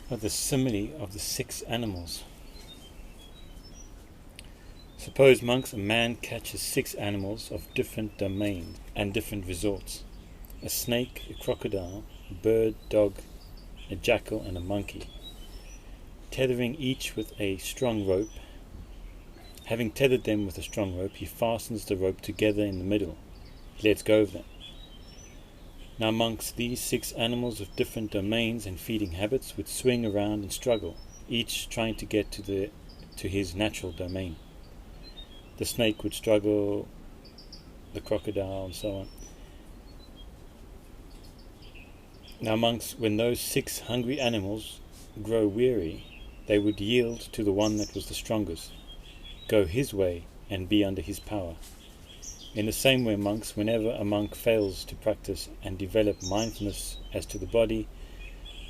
The simile of the 6 animals. Suppose, monks, a man catches 6 animals of different domains and different resorts: a snake, a crocodile, a bird, dog, a jackal, and a monkey. Tethering each with a strong rope, having tethered them with a strong rope, he fastens the rope together in the middle. He lets go of them. Now, monks, these 6 animals of different domains and feeding habits would swing around and struggle, each trying to get to his natural domain. The snake would struggle, the crocodile, and so on. Now, monks, when those 6 hungry animals grow weary, they would yield to the one that was the strongest, go his way, and be under his power. In the same way, monks, whenever a monk fails to practice and develop mindfulness as to the body,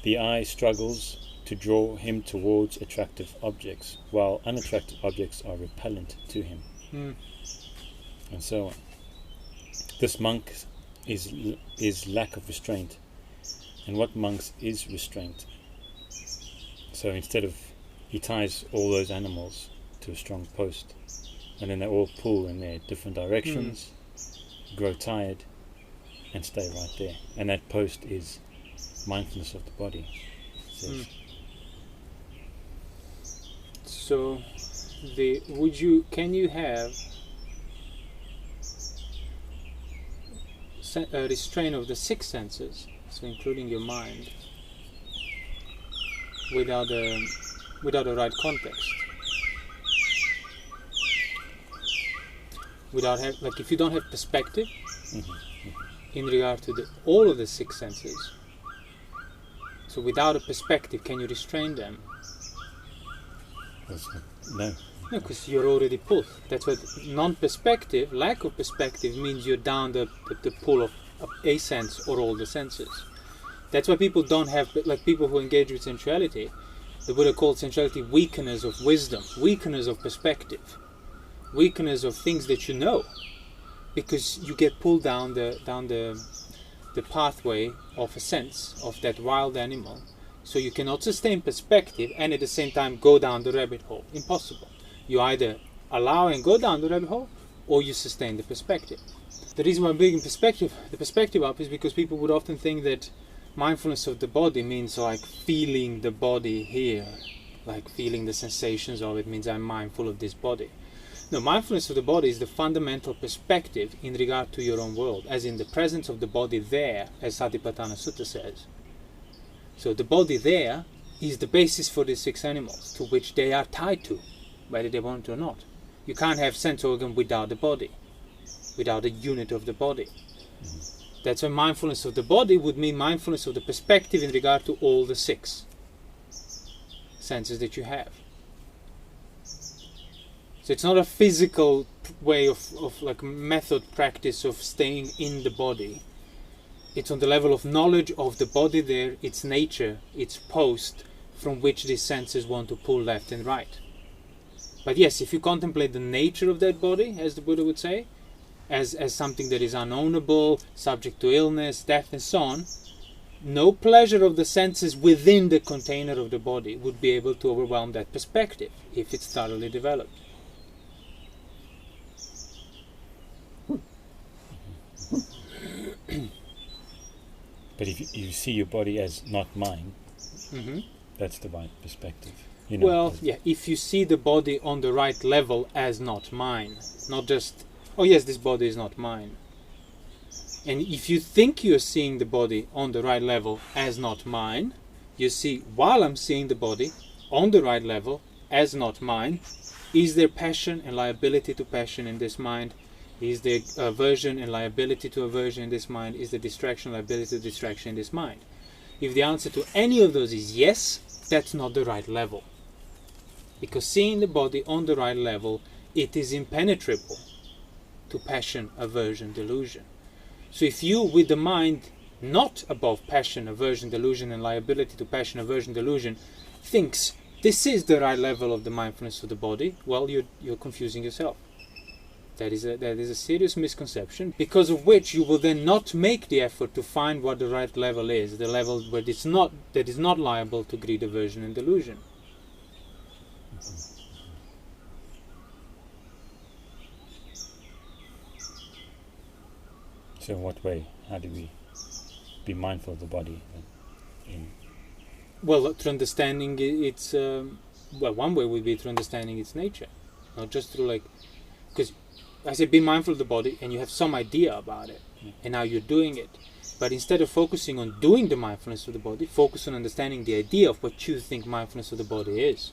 the eye struggles to draw him towards attractive objects, while unattractive objects are repellent to him, and so on. This monk is lack of restraint. And what, monks, is restraint? So instead of, he ties all those animals to a strong post, and then they all pull in their different directions, grow tired, and stay right there. And that post is mindfulness of the body. So, can you have a restraint of the 6 senses, so including your mind, without the right context? If you don't have perspective in regard to all of the 6 senses, so without a perspective, can you restrain them? No. No, because you're already pulled. That's what non-perspective, lack of perspective, means you're down the pull of a sense or all the senses. That's why people don't have, like people who engage with sensuality, the Buddha called sensuality weakeners of wisdom, weakeners of perspective, weakeners of things that you know, because you get pulled down the pathway of a sense of that wild animal, so you cannot sustain perspective and at the same time go down the rabbit hole. Impossible. You either allow and go down the rabbit hole, or you sustain the perspective. The reason why I'm bringing the perspective up is because people would often think that mindfulness of the body means like feeling the body here, like feeling the sensations of it means I'm mindful of this body. No, mindfulness of the body is the fundamental perspective in regard to your own world, as in the presence of the body there, as Satipatthana Sutta says. So the body there is the basis for the 6 animals, to which they are tied to, whether they want it or not. You can't have sense organ without the body, without a unit of the body. That's why mindfulness of the body would mean mindfulness of the perspective in regard to all the 6 senses that you have. So it's not a physical way of like method practice of staying in the body. It's on the level of knowledge of the body there, its nature, its post, from which these senses want to pull left and right. But yes, if you contemplate the nature of that body, as the Buddha would say, as something that is unownable, subject to illness, death, and so on, no pleasure of the senses within the container of the body would be able to overwhelm that perspective if it's thoroughly developed. But if you see your body as not mine, that's the right perspective. Well, yeah, if you see the body on the right level as not mine, not just, oh yes, this body is not mine. And if you think you're seeing the body on the right level as not mine, you see, while I'm seeing the body on the right level as not mine, is there passion and liability to passion in this mind? Is there aversion and liability to aversion in this mind? Is there distraction, liability to distraction in this mind? If the answer to any of those is yes, that's not the right level. Because seeing the body on the right level, it is impenetrable to passion, aversion, delusion. So if you, with the mind not above passion, aversion, delusion, and liability to passion, aversion, delusion, thinks this is the right level of the mindfulness of the body, well, you're confusing yourself. That is a serious misconception, because of which you will then not make the effort to find what the right level is, the level where that is not liable to greed, aversion, and delusion. So in what way? How do we be mindful of the body? Well, through understanding its... one way would be through understanding its nature. Not just through because I say be mindful of the body and you have some idea about it, and now you're doing it. But instead of focusing on doing the mindfulness of the body, focus on understanding the idea of what you think mindfulness of the body is.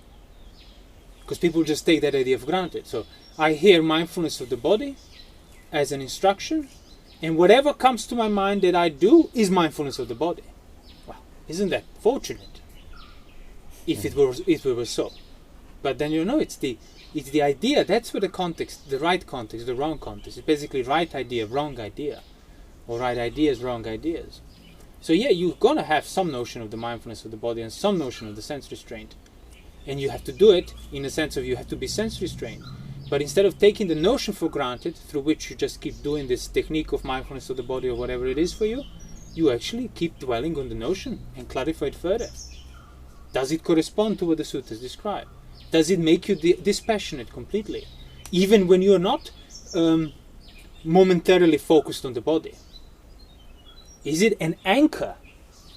Because people just take that idea for granted. So I hear mindfulness of the body as an instruction, and whatever comes to my mind that I do is mindfulness of the body. Well, isn't that fortunate? If it were so. But then it's the idea. That's where the context, the right context, the wrong context. It's basically right idea, wrong idea, or right ideas, wrong ideas. So you're gonna have some notion of the mindfulness of the body and some notion of the sense restraint, and you have to do it in the sense of you have to be sense restrained. But instead of taking the notion for granted, through which you just keep doing this technique of mindfulness of the body or whatever it is for you, you actually keep dwelling on the notion and clarify it further. Does it correspond to what the suttas describe? Does it make you dispassionate completely, even when you're not momentarily focused on the body? Is it an anchor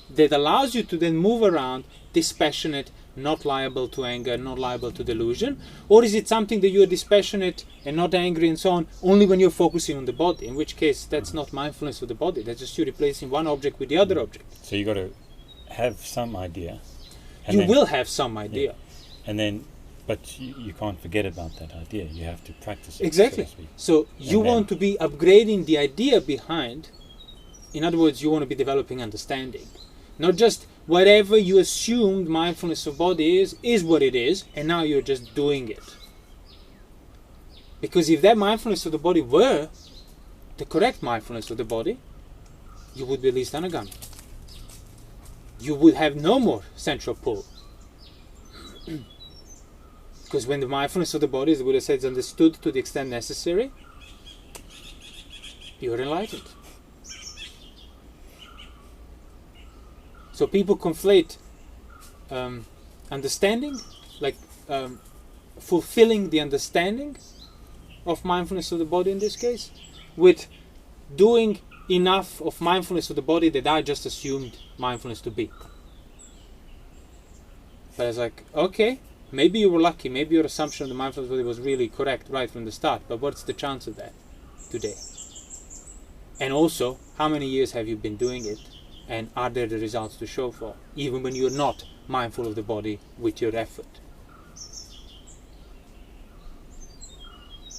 that allows you to then move around dispassionate, not liable to anger, not liable to delusion? Or is it something that you're dispassionate and not angry and so on only when you're focusing on the body, in which case that's not mindfulness of the body, that's just you replacing one object with the other object. So you got to have some idea. You will have some idea. Yeah. And then, but you can't forget about that idea. You have to practice it. Exactly. So you want to be upgrading the idea behind. In other words, you want to be developing understanding. Not just whatever you assumed mindfulness of body is what it is, and now you're just doing it. Because if that mindfulness of the body were the correct mindfulness of the body, you would be at least anagami. You would have no more central pull. Because when the mindfulness of the body, as the Buddha says, is understood to the extent necessary, you're enlightened. So people conflate understanding, fulfilling the understanding of mindfulness of the body in this case, with doing enough of mindfulness of the body that I just assumed mindfulness to be. But it's okay, maybe you were lucky, maybe your assumption of the mindfulness of the body was really correct right from the start, but what's the chance of that today? And also, how many years have you been doing it, and are there the results to show for, even when you're not mindful of the body with your effort?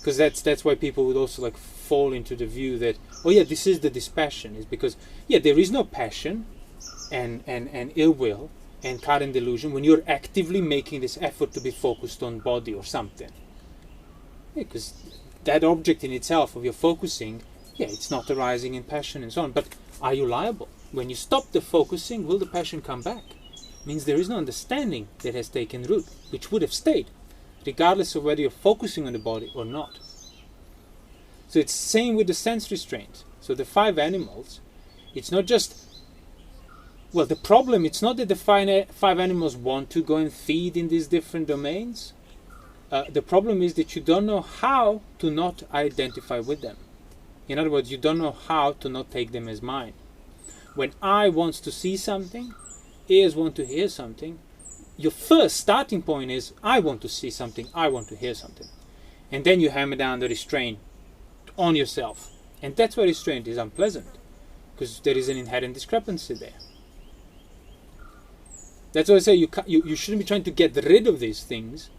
Because that's why people would also fall into the view that, this is the dispassion, is because there is no passion and ill will and current delusion when you're actively making this effort to be focused on body or something. Because that object in itself of your focusing, it's not arising in passion and so on, but are you liable? When you stop the focusing, will the passion come back? Means there is no understanding that has taken root, which would have stayed, regardless of whether you're focusing on the body or not. So it's the same with the sense restraint. So the 5 animals, it's not just, the problem, it's not that the 5 animals want to go and feed in these different domains. The problem is that you don't know how to not identify with them. In other words, you don't know how to not take them as mine. When I wants to see something, ears want to hear something, your first starting point is, I want to see something, I want to hear something. And then you hammer down the restraint on yourself. And that's why restraint is unpleasant, because there is an inherent discrepancy there. That's why I say you shouldn't be trying to get rid of these things.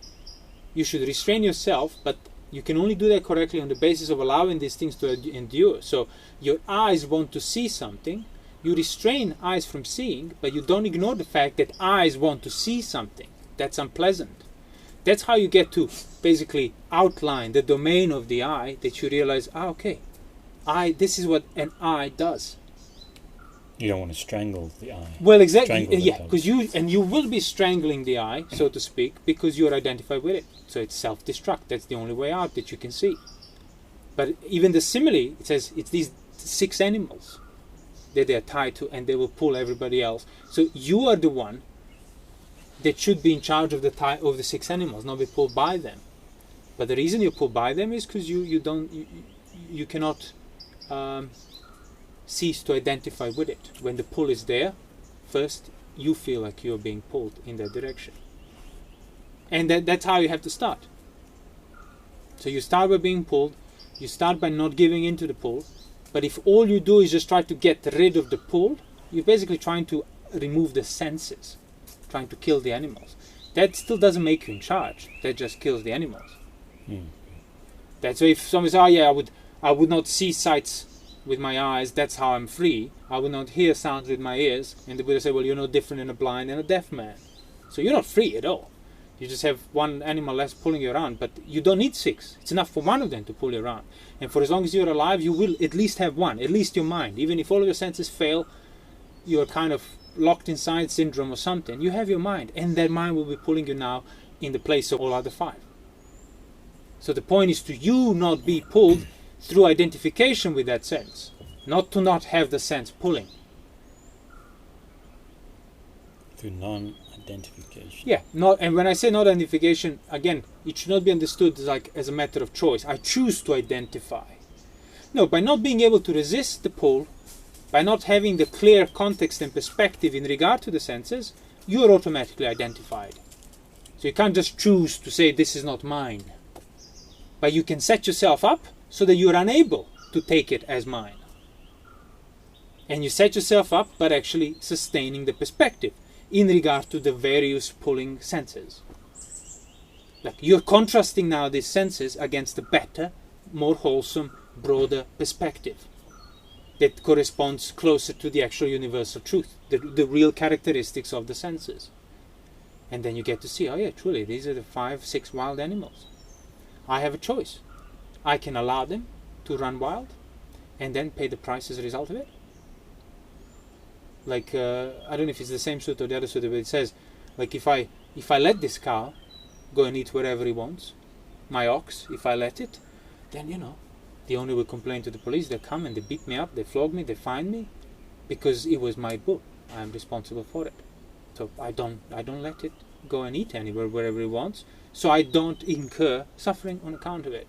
You should restrain yourself, but you can only do that correctly on the basis of allowing these things to endure. So your eyes want to see something, you restrain eyes from seeing, but you don't ignore the fact that eyes want to see something. That's unpleasant. That's how you get to basically outline the domain of the eye, that you realize, this is what an eye does. You don't want to strangle the eye. Well, exactly, because you will be strangling the eye, so to speak, because you're identified with it. So it's self-destruct. That's the only way out that you can see. But even the simile, it says it's these 6 animals that they are tied to, and they will pull everybody else. So you are the one that should be in charge of the 6 animals, not be pulled by them. But the reason you're pulled by them is because you cannot cease to identify with it. When the pull is there, first you feel like you're being pulled in that direction. And that's how you have to start. So you start by being pulled, you start by not giving in to the pull, but if all you do is just try to get rid of the pull, you're basically trying to remove the senses, trying to kill the animals. That still doesn't make you in charge, that just kills the animals. That's why if somebody says, oh yeah, I would not see sights with my eyes, that's how I'm free. I would not hear sounds with my ears. And the Buddha said, well, you're no different than a blind and a deaf man. So you're not free at all. You just have one animal less pulling you around, but you don't need 6. It's enough for one of them to pull you around. And for as long as you're alive, you will at least have one, at least your mind. Even if all of your senses fail, you're kind of locked inside syndrome or something. You have your mind, and that mind will be pulling you now in the place of all other 5. So the point is to you not be pulled through identification with that sense, not to not have the sense pulling. Through non-identification. Yeah, and when I say not identification, again, it should not be understood as a matter of choice. I choose to identify. No, by not being able to resist the pull, by not having the clear context and perspective in regard to the senses, you are automatically identified. So you can't just choose to say this is not mine. But you can set yourself up so that you're unable to take it as mine. And you set yourself up by actually sustaining the perspective in regard to the various pulling senses. Like you're contrasting now these senses against a better, more wholesome, broader perspective that corresponds closer to the actual universal truth, the real characteristics of the senses. And then you get to see, oh yeah, truly, these are the 5, 6 wild animals. I have a choice. I can allow them to run wild and then pay the price as a result of it. Like, I don't know if it's the same sutta or the other sutta, but it says, like, if I let this cow go and eat wherever he wants, my ox, if I let it, then, the owner will complain to the police. They come and they beat me up, they flog me, they fine me, because it was my bull. I am responsible for it. So I don't let it go and eat anywhere, wherever it wants, so I don't incur suffering on account of it.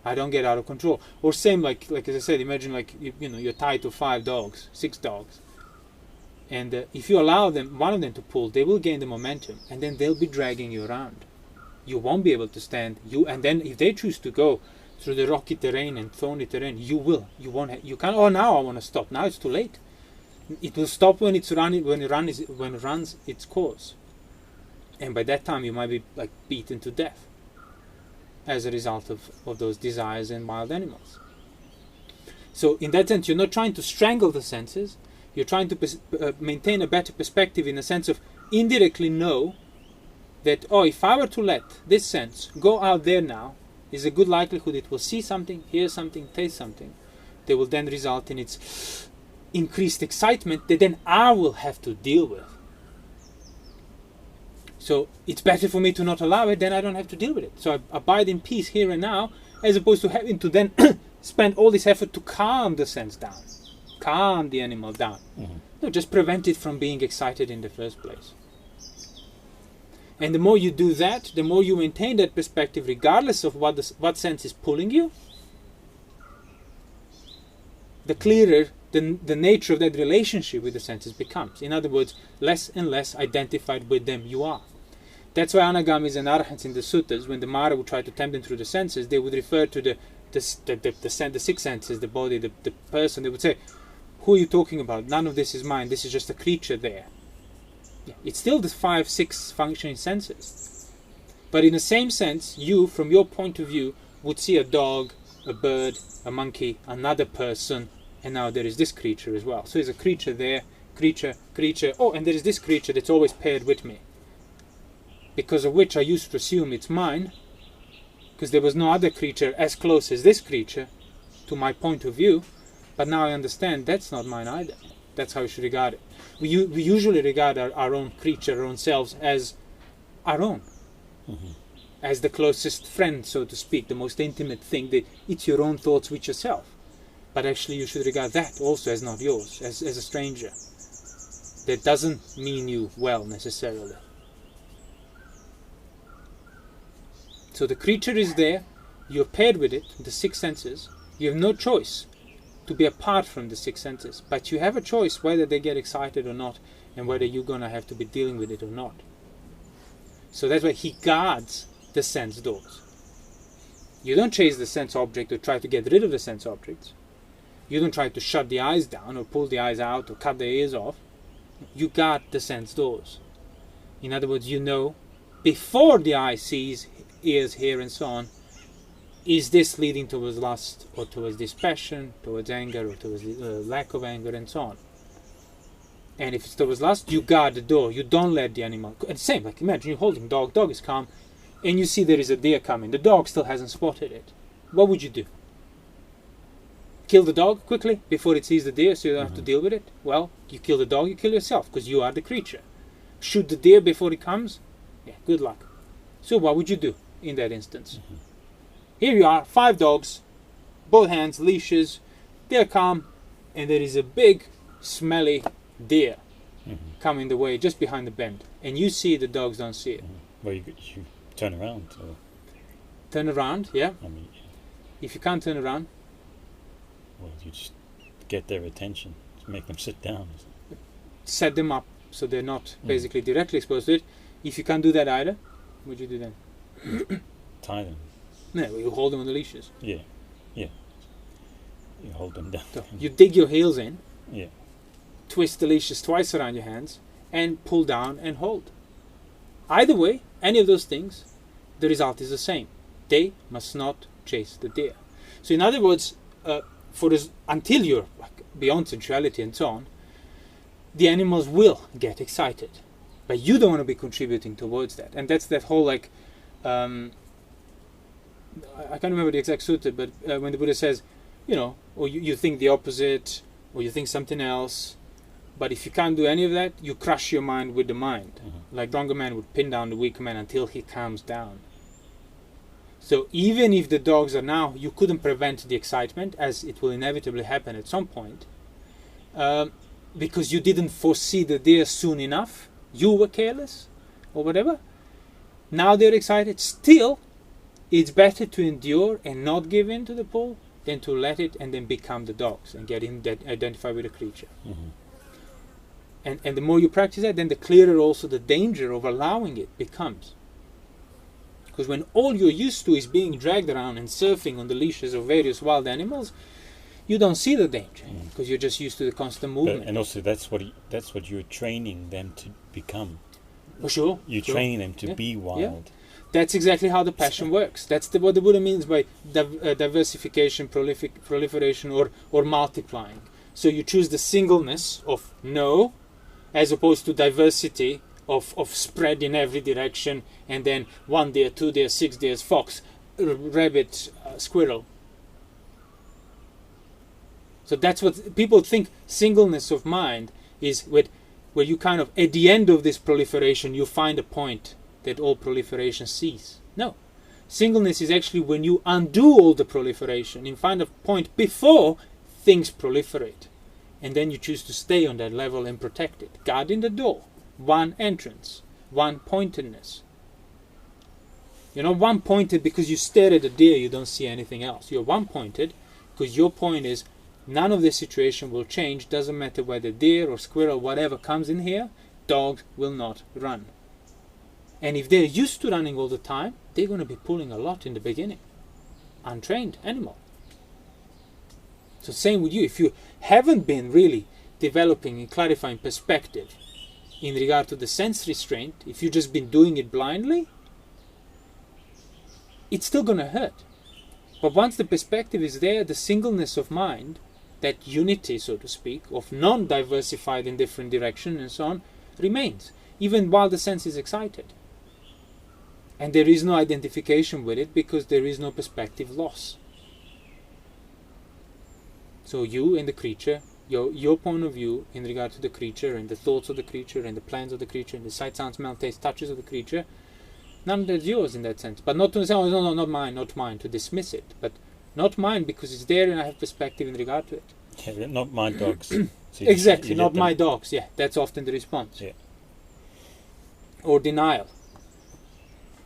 I don't get out of control. Or same, like as I said, imagine like you're tied to 5 dogs, 6 dogs, and if you allow one of them to pull, they will gain the momentum, and then they'll be dragging you around. You won't be able to stand. And then if they choose to go through the rocky terrain and thorny terrain, you will. You won't. You can't. Oh, now I want to stop. Now it's too late. It will stop when it's running. When it runs its course, and by that time you might be like beaten to death as a result of those desires in wild animals. So in that sense, you're not trying to strangle the senses. You're trying to maintain a better perspective in the sense of indirectly know that, oh, if I were to let this sense go out there now, there's a good likelihood it will see something, hear something, taste something. That will then result in its increased excitement that then I will have to deal with. So it's better for me to not allow it, then I don't have to deal with it. So I abide in peace here and now, as opposed to having to then spend all this effort to calm the sense down, calm the animal down. Mm-hmm. No, just prevent it from being excited in the first place. And the more you do that, the more you maintain that perspective, regardless of what sense is pulling you, the clearer the nature of that relationship with the senses becomes. In other words, less and less identified with them you are. That's why Anagamis and Arhats in the suttas, when the Mara would try to tempt them through the senses, they would refer to the 6 senses, the body, the person. They would say, who are you talking about? None of this is mine. This is just a creature there. Yeah, it's still the 5, 6 functioning senses. But in the same sense, you, from your point of view, would see a dog, a bird, a monkey, another person, and now there is this creature as well. So there's a creature there, creature, oh, and there is this creature that's always paired with me. Because of which I used to assume it's mine, because there was no other creature as close as this creature to my point of view, but now I understand that's not mine either. That's how we should regard it. We usually regard our own creature, our own selves, as our own. Mm-hmm. as the closest friend, so to speak, the most intimate thing, that it's your own thoughts with yourself. But actually you should regard that also as not yours, as a stranger. That doesn't mean you well necessarily. So the creature is there, you're paired with it, the six senses. You have no choice to be apart from the six senses, but you have a choice whether they get excited or not, and whether you're going to have to be dealing with it or not. So that's why he guards the sense doors. You don't chase the sense object or try to get rid of the sense objects. You don't try to shut the eyes down or pull the eyes out or cut the ears off. You guard the sense doors. In other words, you know before the eye sees, ears hear, and so on, is this leading towards lust or towards dispassion, towards anger or towards lack of anger, and so on. And if it's towards lust, you guard the door. You don't let the animal. And same, like imagine you're holding dog. Dog is calm, and you see there is a deer coming. The dog still hasn't spotted it. What would you do? Kill the dog quickly before it sees the deer, so you don't have to deal with it? Well, you kill the dog, you kill yourself, because you are the creature. Shoot the deer before it comes? Yeah, good luck. So what would you do in that instance? Here you are, 5 dogs, both hands, leashes, they're calm, and there is a big, smelly deer coming the way just behind the bend. And you see the dogs don't see it. Well, you turn around. Or, turn around, yeah. I mean, if you can't turn around, well, you just get their attention, just make them sit down. Set them up so they're not basically directly exposed to it. If you can't do that either, what would you do then? Tie them. No, you hold them on the leashes. Yeah. You hold them down. So you dig your heels in, Yeah. twist the leashes twice around your hands, and pull down and hold. Either way, any of those things, the result is the same. They must not chase the deer. So in other words, until you're beyond sensuality and so on, the animals will get excited, but you don't want to be contributing towards that. And that's that whole I can't remember the exact sutta, but when the Buddha says, or you think the opposite, or you think something else, but if you can't do any of that, you crush your mind with the mind. Like stronger man would pin down the weaker man until he calms down. So even if the dogs are now, you couldn't prevent the excitement, as it will inevitably happen at some point, because you didn't foresee the deer soon enough, you were careless, or whatever. Now they're excited. Still, it's better to endure and not give in to the pull than to let it and then become the dogs and get identified with the creature. And the more you practice that, then the clearer also the danger of allowing it becomes. Because when all you're used to is being dragged around and surfing on the leashes of various wild animals, you don't see the danger because you're just used to the constant movement. And also that's what you're training them to become. Oh, sure. You train them to be wild. Yeah. That's exactly how the passion works. That's what the Buddha means by diversification, proliferation, or multiplying. So you choose the singleness of no, as opposed to diversity of spread in every direction, and then 1 deer, 2 deer, 6 deers, fox, rabbit, squirrel. So that's what people think singleness of mind is, where you kind of, at the end of this proliferation, you find a point that all proliferation cease. No. Singleness is actually when you undo all the proliferation and find a point before things proliferate. And then you choose to stay on that level and protect it. Guarding the door. One entrance. One pointedness. You're not one pointed because you stare at a deer, you don't see anything else. You're one pointed because your point is none of this situation will change. Doesn't matter whether deer or squirrel, whatever comes in here, dogs will not run. And if they're used to running all the time, they're going to be pulling a lot in the beginning. Untrained animal. So same with you. If you haven't been really developing and clarifying perspective in regard to the sense restraint, if you've just been doing it blindly, it's still going to hurt. But once the perspective is there, the singleness of mind, that unity, so to speak, of non-diversified in different directions and so on, remains, even while the sense is excited. And there is no identification with it because there is no perspective loss. So you and the creature, your point of view in regard to the creature and the thoughts of the creature and the plans of the creature and the sight, sound, smell, taste, touches of the creature None that's yours in that sense. But not to say, oh, no, not mine, not mine, to dismiss it. But not mine because it's there and I have perspective in regard to it. Yeah, not my dogs. So Exactly, not my dogs. Yeah, that's often the response. Yeah. Or denial.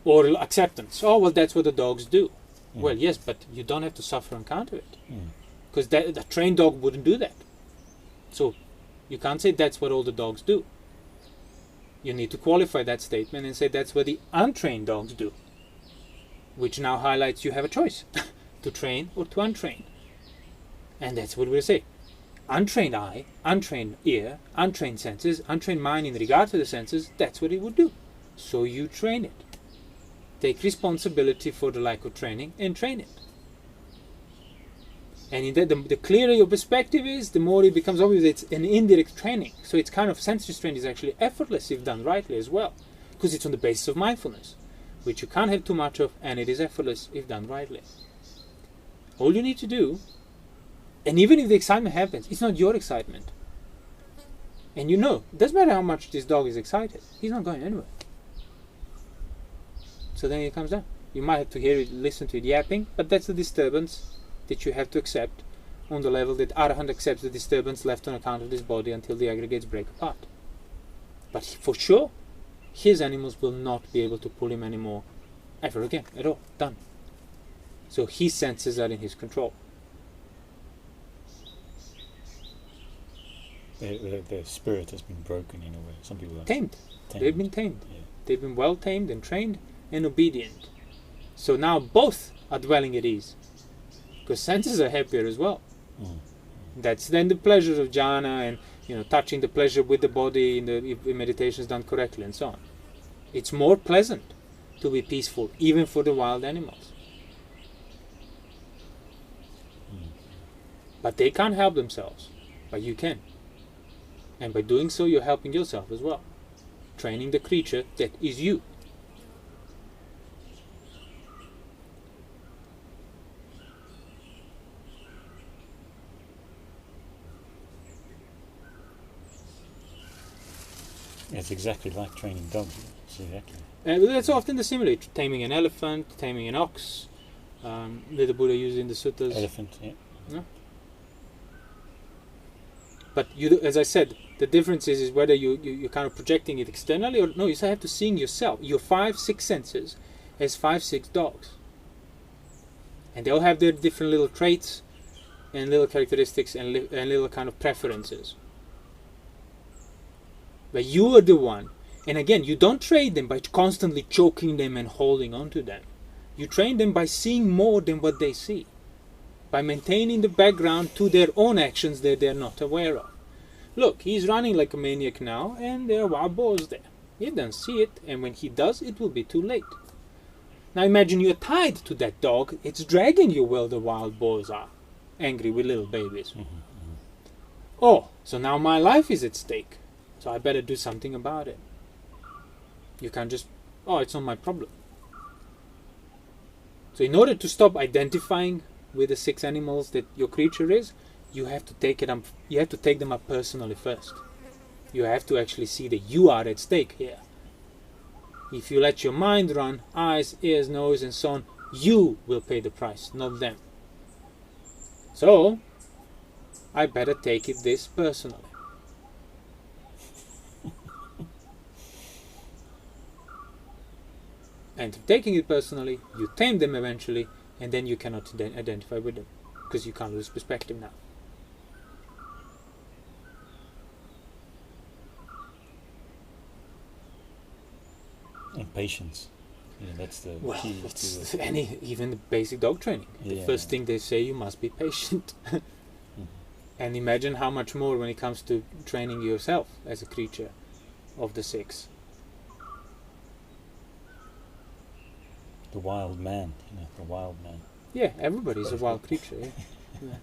Or acceptance. Oh, well, that's what the dogs do. Well, yes, but you don't have to suffer on account of it. Because the trained dog wouldn't do that. So you can't say that's what all the dogs do. You need to qualify that statement and say that's what the untrained dogs do. Which now highlights you have a choice to train or to untrain. And that's what we'll say. Untrained eye, untrained ear, untrained senses, untrained mind in regard to the senses, that's what it would do. So you train it. Take responsibility for the lack of training and train it. And in that, the clearer your perspective is, the more it becomes obvious it's an indirect training. So it's kind of sense restraint is actually effortless if done rightly as well. Because it's on the basis of mindfulness, which you can't have too much of, and it is effortless if done rightly. All you need to do, and even if the excitement happens, it's not your excitement. And you know, it doesn't matter how much this dog is excited, he's not going anywhere. So then it comes down. You might have to hear it, listen to it yapping, but that's the disturbance that you have to accept on the level that Arahant accepts the disturbance left on account of this body until the aggregates break apart. But for sure, his animals will not be able to pull him anymore ever again, at all. Done. So his senses are in his control. The spirit has been broken in a way. Some people are Tamed. They've been tamed. Yeah. They've been well tamed and trained and obedient. So now both are dwelling at ease. Because senses are happier as well. That's then the pleasures of jhana and touching the pleasure with the body if meditation is done correctly and so on. It's more pleasant to be peaceful, even for the wild animals. But they can't help themselves, but you can. And by doing so, you're helping yourself as well, training the creature that is you. It's exactly like training dogs. It's exactly. That's often the simile: taming an elephant, taming an ox. The Buddha used in the suttas. Elephant, yeah. Yeah. But as I said, the difference is whether you're kind of projecting it externally or no. You have to seeing yourself, your 5, 6 senses, as 5, 6 dogs, and they all have their different little traits and little characteristics and little kind of preferences. But you are the one, and again, you don't train them by constantly choking them and holding on to them. You train them by seeing more than what they see, by maintaining the background to their own actions that they're not aware of. Look, he's running like a maniac now, and there are wild boars there. He doesn't see it, and when he does, it will be too late. Now imagine you're tied to that dog, it's dragging you where the wild boars are, angry with little babies. Oh, so now my life is at stake. So I better do something about it. You can't just, it's not my problem. So in order to stop identifying with the 6 animals that your creature is, you have to take it up. You have to take them up personally first. You have to actually see that you are at stake here. If you let your mind run, eyes, ears, nose, and so on, you will pay the price, not them. So I better take this personally. And taking it personally, you tame them eventually, and then you cannot identify with them, because you can't lose perspective now. And patience. Yeah, that's the key. It's even the basic dog training. The first thing they say, you must be patient. And imagine how much more when it comes to training yourself as a creature of the 6. The wild man, the wild man. Yeah, everybody's a wild creature. Yeah.